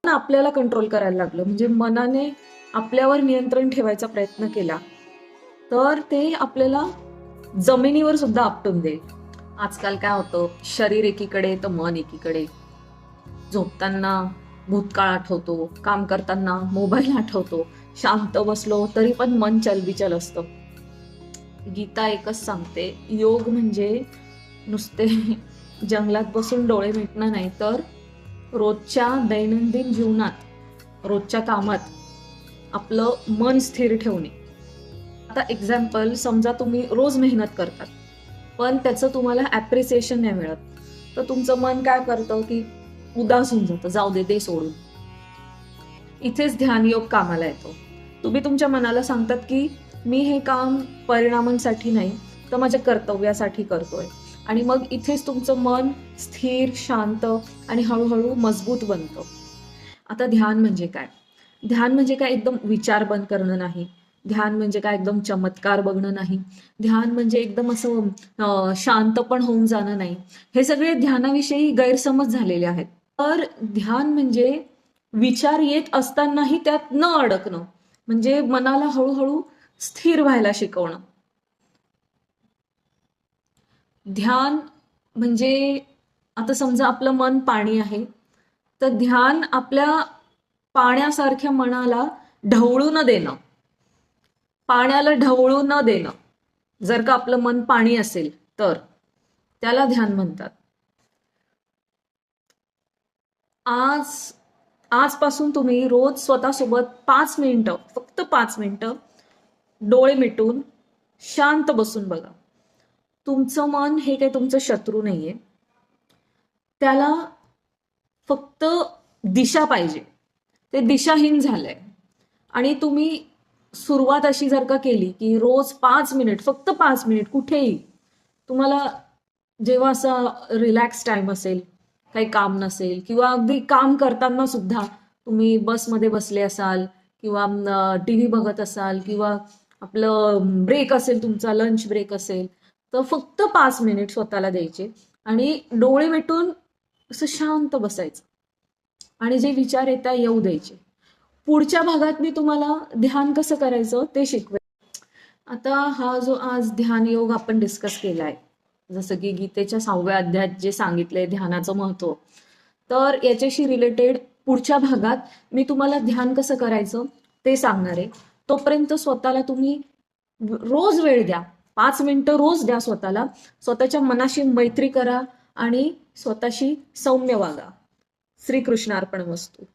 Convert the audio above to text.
आपल्याला कंट्रोल करायला लागलं, म्हणजे मनाने आपल्यावर नियंत्रण ठेवायचा प्रयत्न केला, तर ते आपल्याला जमिनीवर सुद्धा आपटून देईल. आजकाल काय होतं, शरीर एकीकडे तर मन एकीकडे. झोपताना भूतकाळ आठवतो, काम करताना मोबाईल आठवतो, शांत बसलो तरी पण मन चलबिचल असतं. गीता एकच सांगते, योग म्हणजे नुसते जंगलात बसून डोळे मिटणं नाही, तर रोजच्या दैनंदिन जीवनात, रोजच्या कामात आपलं मन स्थिर ठेवणे. आता एक्झाम्पल, समजा तुम्ही रोज मेहनत करतात, पण त्याचं तुम्हाला ॲप्रिसिएशन नाही मिळत, तर तुमचं मन काय करतं की उदास होऊन जातं, जाऊ दे, दे सोडून. इथेच ध्यान योग कामाला येतो. तुम्ही तुमच्या मनाला सांगतात की मी हे काम परिणामांसाठी नाही, तर माझ्या कर्तव्यासाठी करतोय, आणि मग इथेच तुमचं मन स्थिर, शांत आणि हळूहळू मजबूत बनतं. आता ध्यान म्हणजे काय? ध्यान म्हणजे काय एकदम विचार बंद करणं नाही. ध्यान म्हणजे काय एकदम चमत्कार बघणं नाही. ध्यान म्हणजे एकदम असं शांत पण होऊन जाणं नाही. हे सगळे ध्यानाविषयी गैरसमज झालेले आहेत. तर ध्यान म्हणजे विचार येत असतानाही त्यात न अडकणं, म्हणजे मनाला हळूहळू स्थिर व्हायला शिकवणं. ध्यान म्हणजे, आता समजा आपलं मन पाणी आहे, तर ध्यान आपल्या पाण्यासारख्या मनाला ढवळू न देणं, पाण्याला ढवळू न देणं. जर का आपलं मन पाणी असेल तर त्याला ध्यान म्हणतात. आजपासून तुम्ही रोज स्वतःसोबत 5 मिनिटं, फक्त 5 मिनिटं डोळे मिटून शांत बसून बघा. तुमचं मन हे काही तुमचं शत्रू नाहीये, त्याला फक्त दिशा पाहिजे. ते दिशाहीन झालंय. आणि तुम्ही सुरुवात अशी जर का केली की रोज 5 मिनिट, फक्त 5 मिनिट, कुठेही तुम्हाला जेव्हा असा रिलॅक्स टाइम असेल, काही काम नसेल, किंवा अगदी काम करताना सुद्धा तुम्ही बसमध्ये बसले असाल, किंवा टीव्ही बघत असाल, किंवा आपलं ब्रेक असेल, तुमचा लंच ब्रेक असेल, तर फक्त 5 मिनिट स्वतःला द्यायचे आणि डोळे मिटून असं शांत बसायचं आणि जे विचार येतात येऊ द्यायचे. पुढच्या भागात मी तुम्हाला ध्यान कसं करायचं ते शिकवेन. आता हा जो आज ध्यान योग आपण डिस्कस केलाय, जसं की गीतेच्या 6व्या अध्यायात जे सांगितलंय ध्यानाचं महत्व, तर याच्याशी रिलेटेड पुढच्या भागात मी तुम्हाला ध्यान कसं करायचं ते सांगणार आहे. तोपर्यंत स्वतःला तुम्ही रोज वेळ द्या, 5 मिनिटं रोज द्या स्वतःला. स्वतःच्या मनाशी मैत्री करा आणि स्वतःशी सौम्य वागा. श्रीकृष्णार्पण वस्तू.